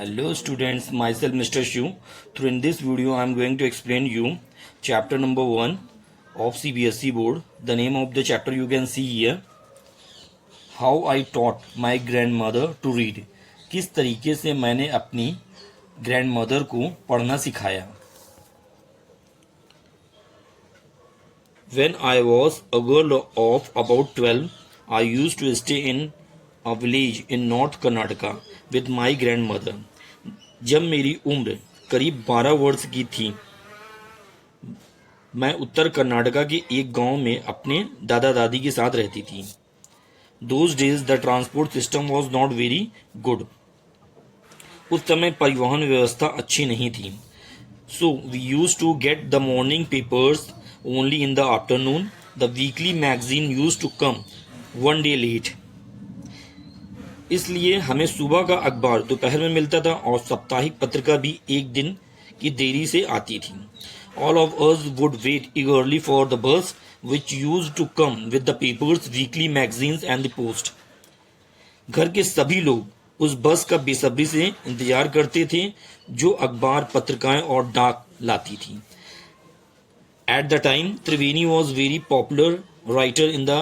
Hello students, myself Mr. Shu. Through in this video I am going to explain you chapter number 1 of CBSE board. The name of the chapter you can see here. How I taught my grandmother to read. किस तरीके से मैंने अपनी grandmother को पढ़ना सिखाया. When I was a girl of about 12, I used to stay in a village in North Karnataka with my grandmother. जब मेरी उम्र करीब 12 वर्ष की थी, मैं उत्तर कर्नाटका के एक गांव में अपने दादा दादी के साथ रहती थी. Those days the transport system was not very good. उस समय परिवहन व्यवस्था अच्छी नहीं थी. So we used to get the morning papers only in the afternoon. The weekly magazine used to come one day late. इसलिए हमें सुबह का अखबार दोपहर में मिलता था और साप्ताहिक पत्रिका भी एक दिन की देरी से आती थी. All of us would wait eagerly for the bus which used to come with the papers, weekly magazines and the post. घर के सभी लोग उस बस का बेसब्री से इंतजार करते थे जो अखबार, पत्रिकाएं और डाक लाती थी. At the time, Triveni was very popular writer in the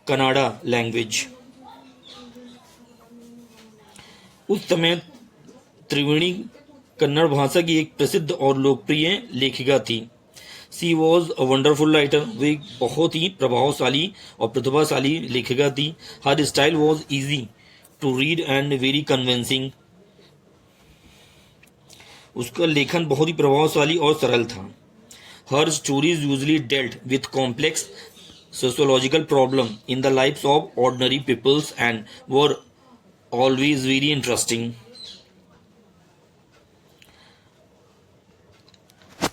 Kannada language. उस समय त्रिवेणी कन्नड़ भाषा की एक प्रसिद्ध और लोकप्रिय लेखिका थी. She was a wonderful writer. वो एक बहुत ही प्रभावशाली और प्रतिभाशाली लेखिका थी. Her style was easy to read and very convincing. उसका लेखन बहुत ही प्रभावशाली और सरल था. Her stories usually dealt with complex sociological problem in the lives of ordinary peoples and were always very interesting.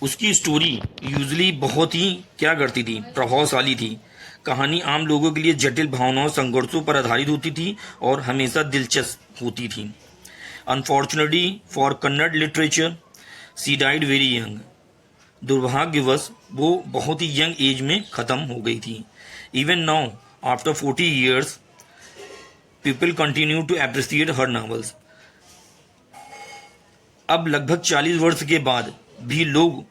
उसकी स्टोरी यूजली बहुत ही क्या करती थी, प्रभावशाली थी. कहानी आम लोगों के लिए जटिल भावनाओं, संघर्षों पर आधारित होती थी और हमेशा दिलचस्प होती थी. Unfortunately for Kannada literature she died very young. दुर्भाग्यवश वो बहुत ही यंग एज में खत्म हो गई थी. Even now after 40 years People continue to appreciate her novels. अब लगभग 40 वर्ष के बाद भी लोग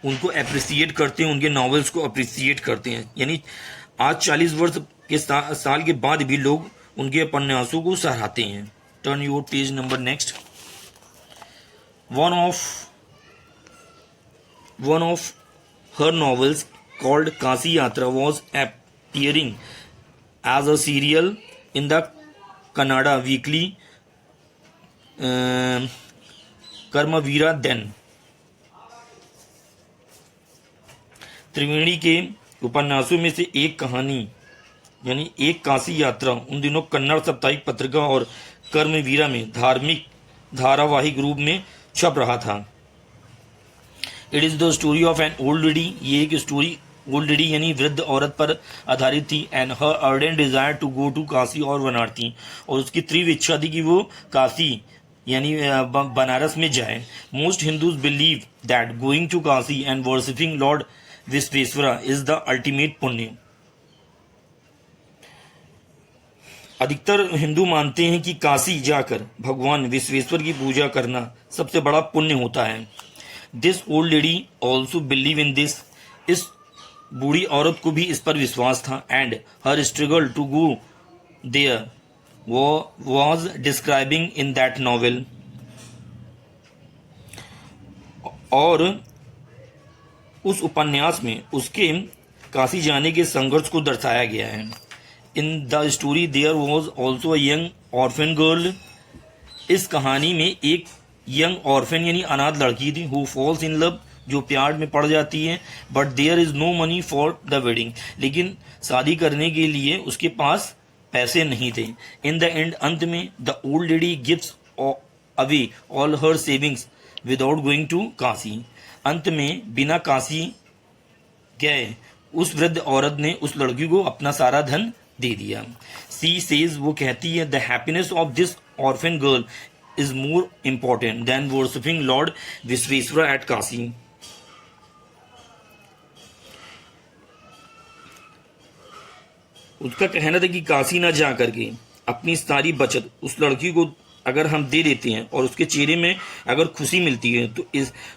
उनको अप्रिसिएट करते हैं, उनके नॉवेल्स को अप्रिसिएट करते हैं. यानी आज 40 वर्ष के साल के बाद भी लोग उनके उपन्यासों को सराहते हैं. Turn your page number next. One of her novels called Kashi Yatra was appearing as a serial in the Kannada weekly Karmaveera then. Triveni के उपन्यासों में से एक कहानी यानी एक काशी यात्रा उन दिनों कन्नड़ साप्ताहिक पत्रिका और कर्मवीरा में धार्मिक धारावाहिक रूप में छप रहा था. It is the story of an old lady. ये एक स्टोरी ओल्ड लेडी यानी वृद्ध औरत पर आधारित थी. And her ardent desire to go to Kashi और वाराणसी. और उसकी तीव्र इच्छा थी कि वो काशी यानी बनारस में जाए. Most Hindus believe that going to Kashi and worshipping Lord Vishweshwara is the ultimate punya. अधिकतर हिंदू मानते हैं कि काशी जाकर भगवान विश्वेश्वर की पूजा करना सबसे बड़ा पुण्य होता है. This old lady also believe in this. इस बूढ़ी औरत को भी इस पर विश्वास था. And her struggle to go there was describing in that novel. और उस उपन्यास में उसके काशी जाने के संघर्ष को दर्शाया गया है. In the story there was also a young orphan girl. इस कहानी में एक यंग ऑर्फन यानी अनाथ लड़की थी. हु फॉल्स इन लव, जो प्यार में पड़ जाती है. But there is no money for the wedding. लेकिन शादी करने के लिए उसके पास पैसे नहीं थे. इन द एंड, अंत में the old lady gives away all her savings without going to Kashi. अंत में बिना काशी गए उस वृद्ध औरत ने उस लड़की को अपना सारा धन दे दिया. सी सेज, वो कहती है, the happiness of this orphan girl is more important than worshipping Lord Vishweshwara at Kashi. उसका कहना था कि काशी ना जा करके अपनी सारी बचत उस लड़की को अगर हम दे देते हैं और उसके चेहरे में अगर खुशी मिलती है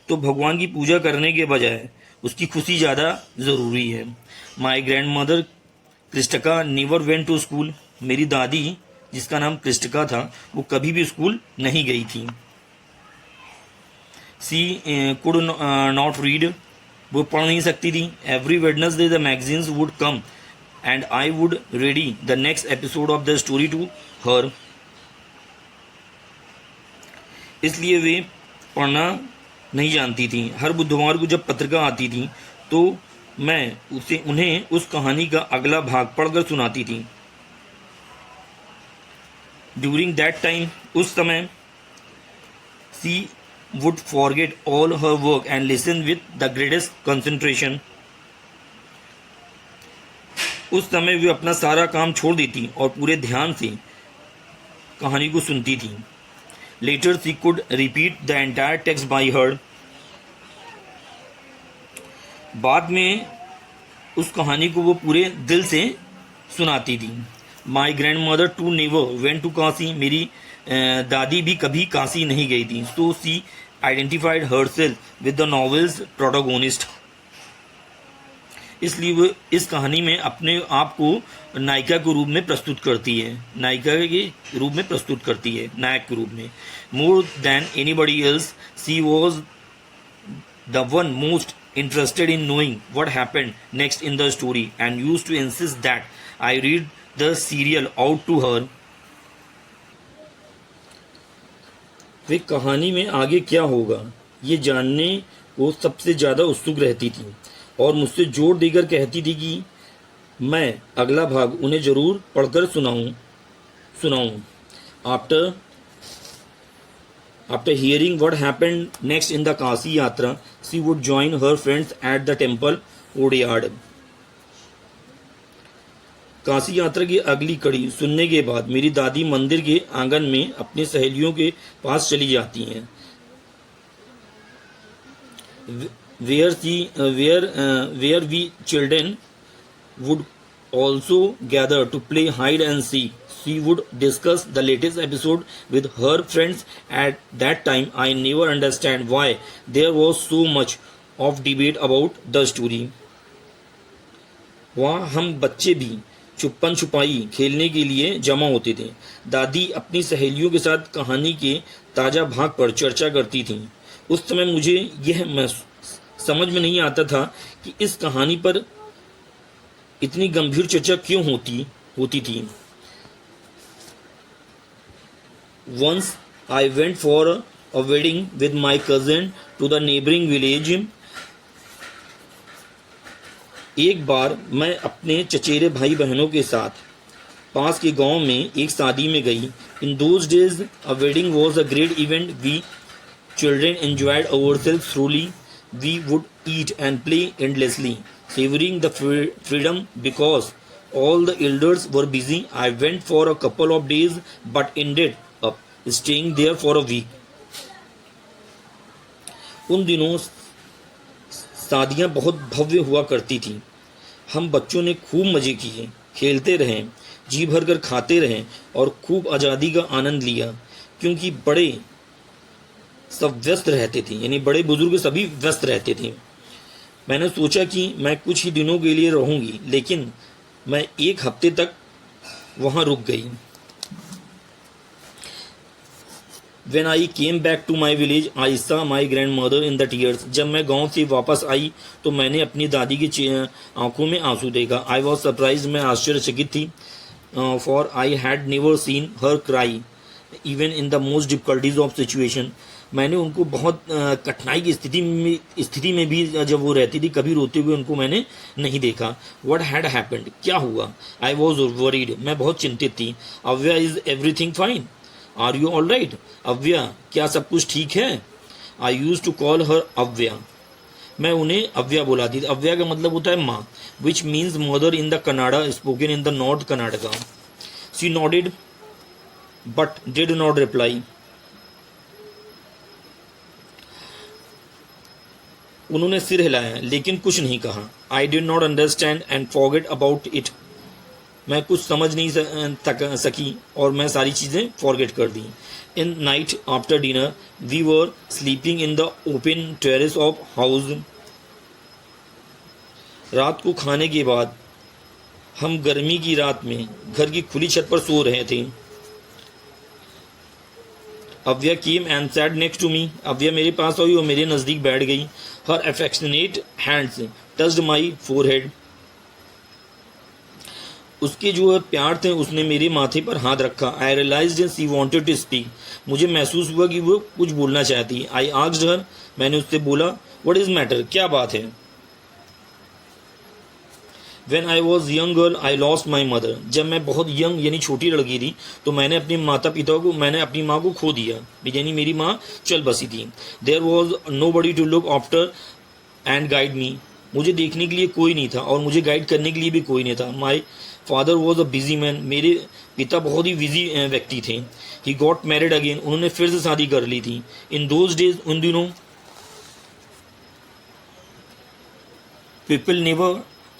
तो भगवान की पूजा करने के बजाय उसकी खुशी ज़्यादा ज़रूरी है। My grandmother Krishtakka never went to school. मेरी दादी जिसका नाम क्रिस्टका था वो कभी भी स्कूल नहीं गई थी। She could not read. वो पढ़ नहीं सकती थी। Every Wednesday the magazines would come and I would read the next episode of the story to her. इसलिए वे पढ़ना नहीं जानती थी। हर बुधवार को जब पत्रिका आती थी तो मैं उन्हें उस कहानी का अगला भाग पढ़कर सुनाती थी। ड्यूरिंग दैट टाइम, उस समय, she would forget all her work and listen with the greatest concentration. उस समय वे अपना सारा काम छोड़ देती और पूरे ध्यान से कहानी को सुनती थी। Later she could repeat the entire text by heart. बाद में उस कहानी को वो पूरे दिल से सुनाती थी। My grandmother too never went to Kashi. मेरी दादी भी कभी काशी नहीं गई थी। So she identified herself with the novel's protagonist. इसलिए वो इस कहानी में अपने आप को नायिका के रूप में प्रस्तुत करती है, नायिका के रूप में प्रस्तुत करती है, नायक के रूप में। More than anybody else she was the one most interested in knowing what happened next in the story and used to insist that I read the serial out to her. वे कहानी में आगे क्या होगा ये जानने को सबसे ज़्यादा उत्सुक रहती थी और मुझसे जोर देकर कहती थी कि मैं अगला भाग उन्हें जरूर पढ़कर सुनाऊं। After hearing what happened next in the Kashi Yatra, she would join her friends at the temple courtyard. Kashi Yatra की अगली कड़ी सुनने के बाद मेरी दादी मंदिर के आंगन में अपनी सहेलियों के पास चली जाती हैं। where we children would also gather to play hide and seek. She would discuss the latest episode with her friends. At that time, I never understand why there was so much of debate about the story. वहाँ हम बच्चे भी छुपन छुपाई खेलने के लिए जमा होते थे। दादी अपनी सहेलियों के साथ कहानी के ताज़ा भाग पर चर्चा करती थीं। उस समय मुझे यह समझ में नहीं आता था कि इस कहानी पर इतनी गंभीर चर्चा क्यों होती थी। Once I went for a wedding with my cousin to the neighboring village. एक बार मैं अपने चचेरे भाई बहनों के साथ पास के गांव में एक शादी में गई। In those days, a wedding was a great event. We children enjoyed ourselves thoroughly. We would eat and play endlessly, savoring the freedom because all the elders were busy. I went for a couple of days but ended up staying there for a week. उन दिनों शादियां बहुत भव्य हुआ करती थी। हम बच्चों ने खूब मजे किए, खेलते रहे, जी भर कर खाते रहे और खूब आज़ादी का आनंद लिया, क्योंकि बड़े सब व्यस्त रहते थे, यानी बड़े बुजुर्ग सभी व्यस्त रहते थे। मैंने सोचा कि मैं कुछ ही दिनों के लिए रहूंगी, लेकिन मैं एक हफ्ते तक वहां रुक गई। When I came back to my village, I saw my grandmother in the tears. जब मैं गांव से वापस आई तो मैंने अपनी दादी की आंखों में आंसू देखा। I was surprised, मैं आश्चर्यचकित थी। For I had never seen her cry, even in the most difficulties of situation. मैंने उनको बहुत कठिनाई की स्थिति में भी जब वो रहती थी कभी रोते हुए उनको मैंने नहीं देखा। What had happened? क्या हुआ? I was worried. मैं बहुत चिंतित थी। अव्या, is everything fine? Are you all right? अव्या, क्या सब कुछ ठीक है? I used to call her अव्या. मैं उन्हें अव्या बुलाती थी। अव्या का मतलब होता है माँ, which means mother in the Kannada spoken in the North Karnataka. She nodded but did not reply. उन्होंने सिर हिलाया लेकिन कुछ नहीं कहा। I did not understand and forget about it. मैं कुछ समझ नहीं सकी और मैं सारी चीज़ें फॉरगेट कर दी। In night after dinner we were sleeping in the open terrace of house. रात को खाने के बाद हम गर्मी की रात में घर की खुली छत पर सो रहे थे। Avva came and sat next to me. Avva मेरे पास आई और मेरे नज़दीक बैठ गई। Her affectionate hands touched my forehead. उसके जो प्यार थे उसने मेरे माथे पर हाथ रखा। I realised she wanted to speak. मुझे महसूस हुआ कि वो कुछ बोलना चाहती। I asked her. मैंने उससे बोला व्हाट इज मैटर, क्या बात है। When I was young girl, I lost my mother. जब मैं बहुत यंग यानी छोटी लड़की थी तो मैंने अपने अपनी माँ को खो दिया, यानी मेरी माँ चल बसी थी। There was nobody to look after and guide me. मुझे देखने के लिए कोई नहीं था और मुझे गाइड करने के लिए भी कोई नहीं था। My father was a busy man. मेरे पिता बहुत ही बिजी व्यक्ति थे। He got married again. उन्होंने फिर से शादी कर ली थी। In those days, उन दिनों people never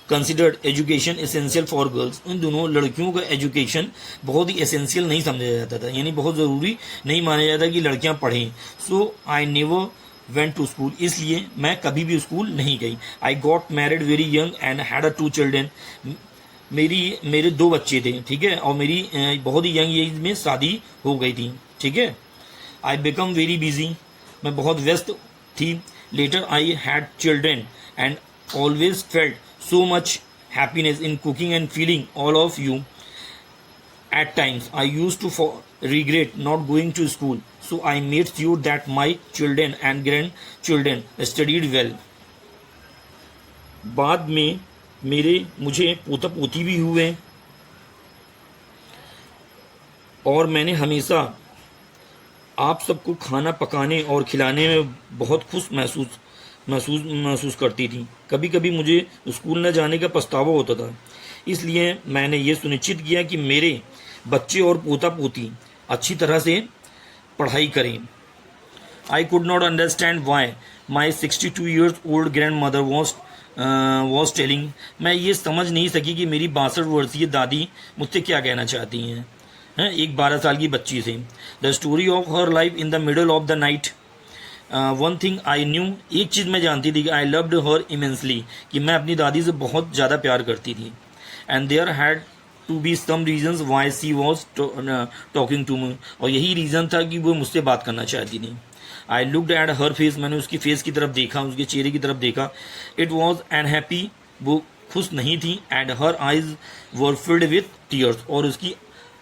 considered education essential for girls. उन दोनों लड़कियों का एजुकेशन बहुत ही एसेंशियल नहीं समझा जाता था, यानी बहुत ज़रूरी नहीं माना जाता कि लड़कियां पढ़ें। So I never went to school, इसलिए मैं कभी भी स्कूल नहीं गई। I got married very young and had 2 children. मेरे 2 बच्चे थे, ठीक है, और मेरी बहुत ही यंग एज में शादी हो गई थी, ठीक है। आई बिकम वेरी बिजी, मैं बहुत व्यस्त थी। Later I had children and always felt so much happiness in cooking and feeding all of you. At times I used to regret not going to school, so I made sure that my children and grandchildren studied well. बाद में मुझे पोता पोती भी हुए और मैंने हमेशा आप सबको खाना पकाने और खिलाने में बहुत खुश महसूस करती थी। कभी कभी मुझे स्कूल न जाने का पछतावा होता था, इसलिए मैंने ये सुनिश्चित किया कि मेरे बच्चे और पोता पोती अच्छी तरह से पढ़ाई करें। I could not understand why my 62 years old grand mother was telling. मैं ये समझ नहीं सकी कि मेरी 62 वर्षीय दादी मुझसे क्या कहना चाहती हैं एक 12 साल की बच्ची से। The story of her life in the middle of the night. One thing I knew, एक चीज़ मैं जानती थी कि आई लव्ड हर इमेंसली, कि मैं अपनी दादी से बहुत ज़्यादा प्यार करती थी। And there had to be some reasons why she was talking to me, और यही रीज़न था कि वो मुझसे बात करना चाहती थी। I looked at her face, मैंने उसकी फेस की तरफ देखा, उसके चेहरे की तरफ देखा। इट वॉज अनहैप्पी, वो खुश नहीं थी। And her eyes were filled with tears, और उसकी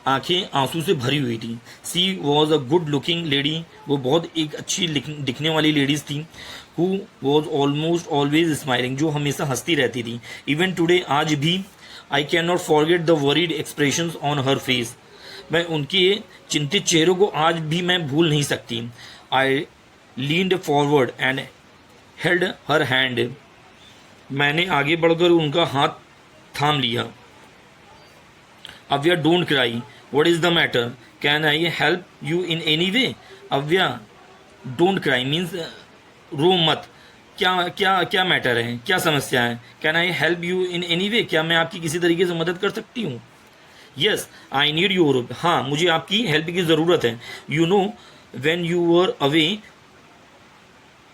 आंखें आंसू से भरी हुई थी। She was a good looking lady, वो बहुत एक अच्छी दिखने वाली लेडीज थी। Who was almost always smiling, जो हमेशा हंसती रहती थी। इवन टुडे, आज भी, I can not forget the worried expressions on her face, मैं उनके चिंतित चेहरों को आज भी मैं भूल नहीं सकती। I leaned forward and held her hand, मैंने आगे बढ़कर उनका हाथ थाम लिया। Avva don't cry, what is the matter, can I help you in any way. Avva don't cry means रो मत, क्या क्या क्या मैटर है, क्या समस्या है। Can I help you in any way, क्या मैं आपकी किसी तरीके से मदद कर सकती हूँ। Yes I need your help, हाँ मुझे आपकी हेल्प की ज़रूरत है। You know when you were away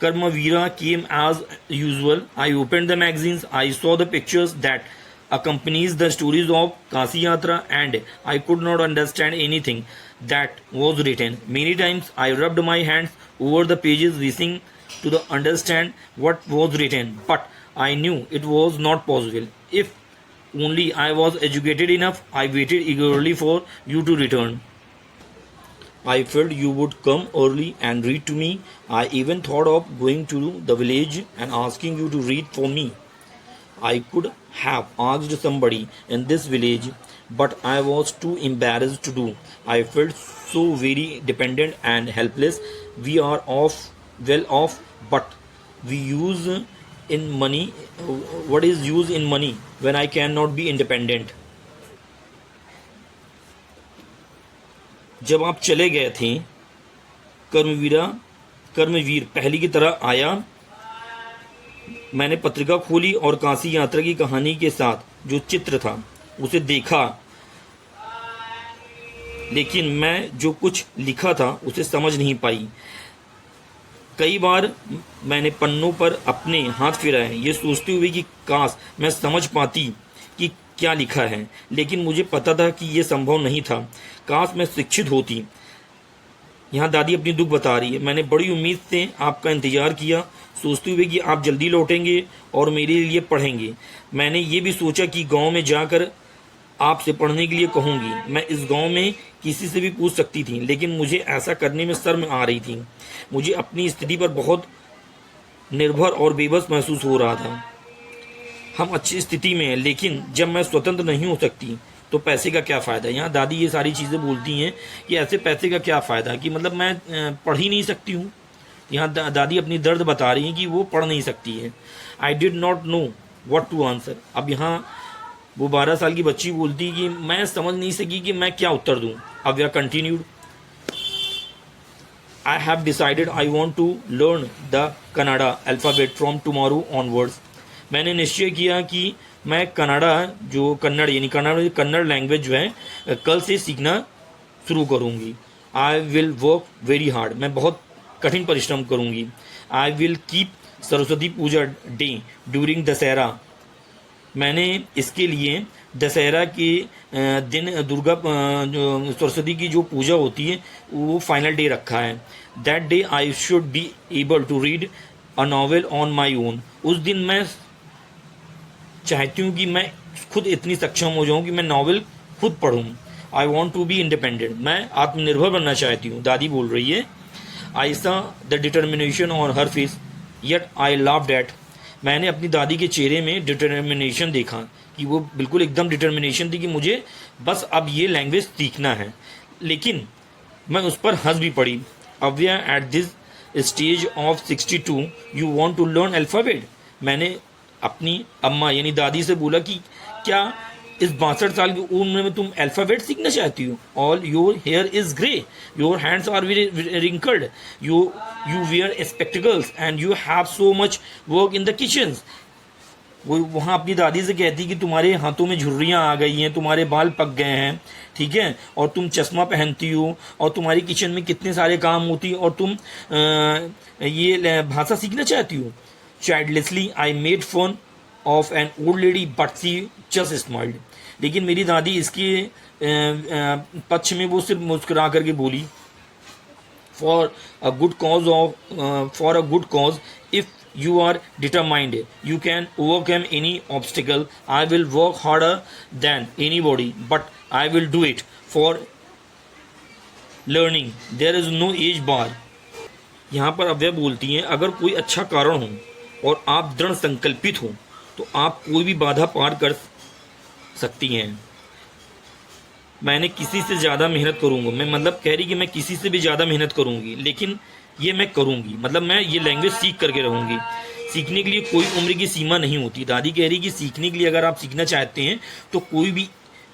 Karmaveera came as usual. I opened the magazines. I saw the pictures that accompanies the stories of Kasi Yatra, and I could not understand anything that was written. Many times I rubbed my hands over the pages, wishing to understand what was written, but I knew it was not possible. If only I was educated enough. I waited eagerly for you to return. I felt you would come early and read to me. I even thought of going to the village and asking you to read for me. I could have asked somebody in this village, but I was too embarrassed to do. I felt so very dependent and helpless. We are well off, but we use in money. What is use in money when I cannot be independent? जब आप चले गए थे, कर्मवीर पहली की तरह आया। मैंने पत्रिका खोली और काशी यात्रा की कहानी के साथ जो चित्र था उसे देखा, लेकिन मैं जो कुछ लिखा था उसे समझ नहीं पाई। कई बार मैंने पन्नों पर अपने हाथ फिराए, ये सोचते हुए कि काश मैं समझ पाती कि क्या लिखा है, लेकिन मुझे पता था कि यह संभव नहीं था। काश मैं शिक्षित होती। यहाँ दादी अपनी दुख बता रही है। मैंने बड़ी उम्मीद से आपका इंतजार किया, सोचते हुए कि आप जल्दी लौटेंगे और मेरे लिए पढ़ेंगे। मैंने ये भी सोचा कि गांव में जाकर आपसे पढ़ने के लिए कहूँगी। मैं इस गांव में किसी से भी पूछ सकती थी, लेकिन मुझे ऐसा करने में शर्म आ रही थी। मुझे अपनी स्थिति पर बहुत निर्भर और बेबस महसूस हो रहा था। हम अच्छी स्थिति में हैं, लेकिन जब मैं स्वतंत्र नहीं हो सकती तो पैसे का क्या फ़ायदा। यहाँ दादी ये सारी चीज़ें बोलती हैं कि ऐसे पैसे का क्या फ़ायदा कि मतलब मैं पढ़ ही नहीं सकती हूँ। यहाँ दादी अपनी दर्द बता रही हैं कि वो पढ़ नहीं सकती है। I did not know what to answer. अब यहाँ वो 12 साल की बच्ची बोलती कि मैं समझ नहीं सकी कि मैं क्या उत्तर दूँ। अब यह continued, I have decided I want to learn the Kannada alphabet from tomorrow onwards. मैंने निश्चय किया कि मैं कनाडा जो कन्नड़ यानी कन्नड़ लैंग्वेज जो है कल से सीखना शुरू करूँगी। I will work very hard. मैं बहुत कठिन परिश्रम करूँगी। I will keep Saraswati puja day during Dussehra. मैंने इसके लिए दशहरा के दिन जो सरस्वती की जो पूजा होती है वो फाइनल डे रखा है। That day I should be able to read a novel on my own. उस दिन मैं चाहती हूँ कि मैं खुद इतनी सक्षम हो जाऊँ कि मैं नॉवेल खुद पढ़ूँ। I want to be independent. मैं आत्मनिर्भर बनना चाहती हूँ, दादी बोल रही है। आई सा the determination on her face yet I love that. मैंने अपनी दादी के चेहरे में डिटर्मिनेशन देखा कि वो बिल्कुल एकदम डिटर्मिनेशन थी कि मुझे बस अब ये लैंग्वेज सीखना है, लेकिन मैं उस पर हंस भी पड़ी। Avva, at this stage of 62 you want to learn alphabet. मैंने अपनी अम्मा यानी दादी से बोला कि क्या इस 62 साल की उम्र में तुम अल्फ़ाबेट सीखना चाहती हो? All your hair is grey, your hands are wrinkled, you wear spectacles and you have so much work in the kitchen. वो वहाँ अपनी दादी से कहती कि तुम्हारे हाथों में झुर्रियाँ आ गई हैं, तुम्हारे बाल पक गए हैं, ठीक है, और तुम चश्मा पहनती हो, और तुम्हारी किचन में कितने सारे काम होती और तुम ये भाषा सीखना चाहती हो। Childishly I made fun of an old lady but she just smiled. लेकिन मेरी दादी इसके पक्ष में वो सिर्फ मुस्कुरा करके बोली, for a good cause if you are determined you can overcome any obstacle. I will work harder than anybody but I will do it for learning. There is no age bar. यहाँ पर अव्या बोलती हैं, अगर कोई अच्छा कारण हो और आप दृढ़ संकल्पित हो तो आप कोई भी बाधा पार कर सकती हैं। मैंने किसी से ज़्यादा मेहनत करूँगा। मैं मतलब कह रही कि मैं किसी से भी ज़्यादा मेहनत करूँगी, लेकिन ये मैं करूँगी, मतलब मैं ये लैंग्वेज सीख करके रहूँगी। सीखने के लिए कोई उम्र की सीमा नहीं होती। दादी कह रही कि सीखने के लिए अगर आप सीखना चाहते हैं तो कोई भी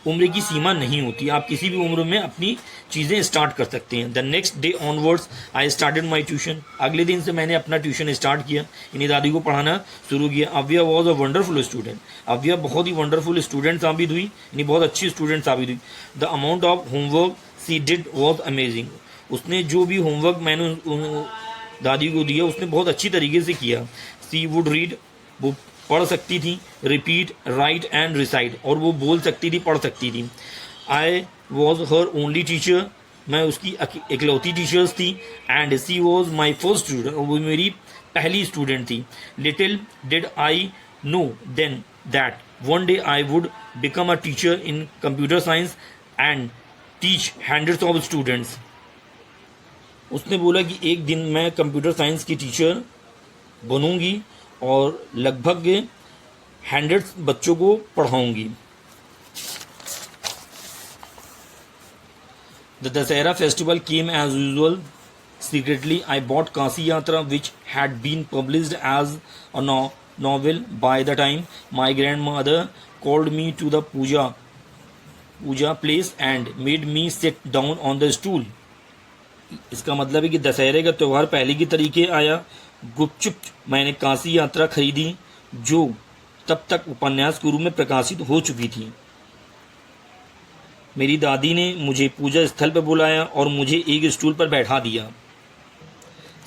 उम्र की सीमा नहीं होती, आप किसी भी उम्र में अपनी चीज़ें स्टार्ट कर सकते हैं। The next day onwards I started my tuition. अगले दिन से मैंने अपना ट्यूशन स्टार्ट किया, यानी दादी को पढ़ाना शुरू किया। अव्या वॉज अ वंडरफुल स्टूडेंट। अव्या बहुत ही वंडरफुल स्टूडेंट साबित हुई, यानी बहुत अच्छी स्टूडेंट साबित हुई। The amount of homework she did was amazing. उसने जो भी होमवर्क मैंने दादी को दिया उसने बहुत अच्छी तरीके से किया। सी वुड रीड, वो पढ़ सकती थी, रिपीट, राइट एंड रिसाइट, और वो बोल सकती थी, पढ़ सकती थी। I was her only teacher, मैं उसकी इकलौती टीचर्स थी। And she was my first student, और वो मेरी पहली स्टूडेंट थी। Little did I know then that one day I would become a teacher in computer science and teach hundreds of students. उसने बोला कि एक दिन मैं कंप्यूटर साइंस की टीचर बनूंगी और लगभग 100 बच्चों को पढ़ाऊंगी। The Dussehra festival came as usual secretly. I bought Kashi Yatra which had been published as a novel by the time. My grandmother called me to the puja place and made me sit down on the stool. इसका मतलब है कि दशहरे का त्यौहार पहले की तरीके आया। गुपचुप मैंने काशी यात्रा खरीदी जो तब तक उपन्यास के रूप में प्रकाशित हो चुकी थी। मेरी दादी ने मुझे पूजा स्थल पर बुलाया और मुझे एक स्टूल पर बैठा दिया।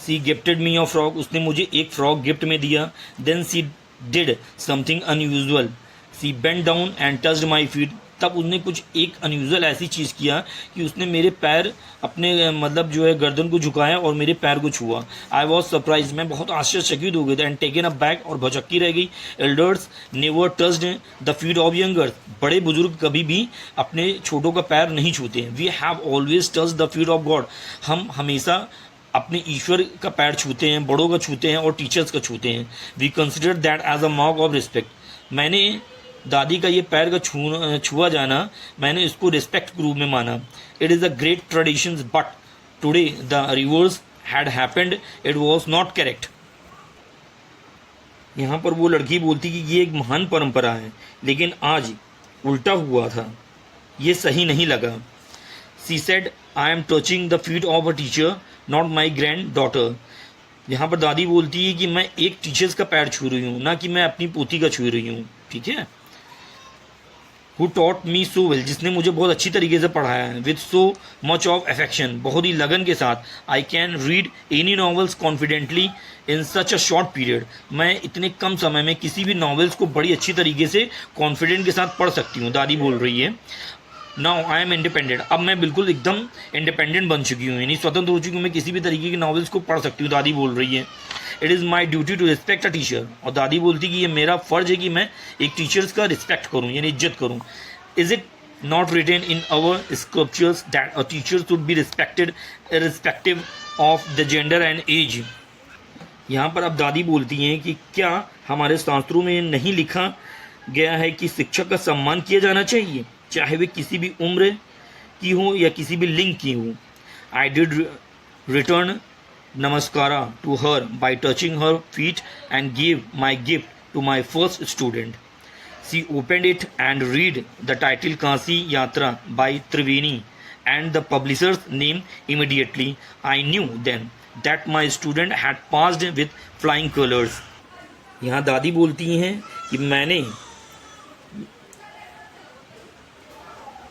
सी गिफ्टेड मी अ फ्रॉक, उसने मुझे एक फ्रॉक गिफ्ट में दिया। Then she did something unusual, she bent down and touched my feet, तब उसने कुछ एक अनयूजुअल ऐसी चीज़ किया कि उसने मेरे पैर अपने मतलब जो है गर्दन को झुकाया और मेरे पैर को छुआ। आई वॉज सरप्राइज, मैं बहुत आश्चर्यचकित हो गया था। एंड टेकन अ बैक, और भौचक्की रह गई। Elders never touched the feet of youngers, बड़े बुजुर्ग कभी भी अपने छोटों का पैर नहीं छूते हैं। We have always touched the feet of God, हम हमेशा अपने ईश्वर का पैर छूते हैं, बड़ों का छूते हैं और टीचर्स का छूते हैं। We consider that as a mark of respect, मैंने दादी का ये पैर का छुआ जाना, मैंने इसको रिस्पेक्ट के रूप में माना। It is a great tradition but today the reverse had happened, it was not correct. यहाँ पर वो लड़की बोलती कि ये एक महान परंपरा है, लेकिन आज उल्टा हुआ था, ये सही नहीं लगा। She said I am touching the feet of a teacher not my grand daughter, यहाँ पर दादी बोलती है कि मैं एक टीचर्स का पैर छू रही हूँ, ना कि मैं अपनी पोती का छू रही हूँ। ठीक है। Who taught me so well, जिसने मुझे बहुत अच्छी तरीके से पढ़ाया है। With so much of affection, बहुत ही लगन के साथ। I can read any novels confidently in such a short period, मैं इतने कम समय में किसी भी नॉवेल्स को बड़ी अच्छी तरीके से कॉन्फिडेंट के साथ पढ़ सकती हूँ, दादी बोल रही है। नाउ आई एम इंडिपेंडेंट, अब मैं बिल्कुल एकदम इंडिपेंडेंट बन चुकी हूँ, यानी स्वतंत्र हो चुकी हूँ, मैं किसी भी तरीके की नॉवेल्स को पढ़ सकती हूँ, दादी बोल रही है। It is my duty to respect a teacher, और दादी बोलती कि ये मेरा फ़र्ज है कि मैं एक टीचर्स का रिस्पेक्ट करूँ, यानी इज्जत करूँ। Is it not written in our scriptures that a teacher should be respected irrespective of the gender and age. यहाँ पर अब दादी बोलती हैं कि क्या हमारे शास्त्रों में नहीं लिखा गया है कि शिक्षक का सम्मान किया जाना चाहिए, चाहे वे किसी भी उम्र की हो या किसी भी लिंग की हो। I did return namaskara to her by touching her feet and give my gift to my first student. She ओpened it and read the title Kasi Yatra by Triveni and the publisher's name immediately. I knew then that my student had passed with flying colors. यहाँ दादी बोलती हैं कि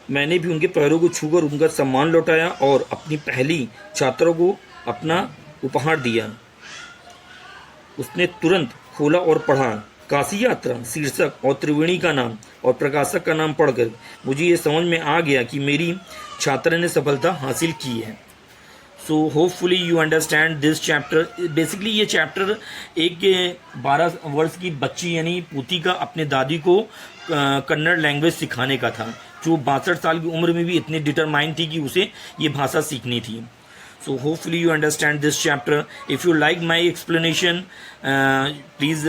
मैंने भी उनके पैरों को छूकर उनका सम्मान लौटाया और अपनी पहली छात्रों को अपना उपहार दिया। उसने तुरंत खोला और पढ़ा काशी यात्रा शीर्षक और त्रिवेणी का नाम और प्रकाशक का नाम पढ़कर मुझे ये समझ में आ गया कि मेरी छात्रा ने सफलता हासिल की है। So hopefully you understand this chapter. Basically ये चैप्टर एक 12 वर्ष की बच्ची यानी पूती का अपने दादी को कन्नड़ लैंग्वेज सिखाने का था, जो 62 साल की उम्र में भी इतनी डिटरमाइन थी कि उसे ये भाषा सीखनी थी। So hopefully you understand this chapter. If you like my explanation, please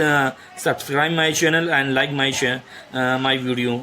subscribe my channel and like my video.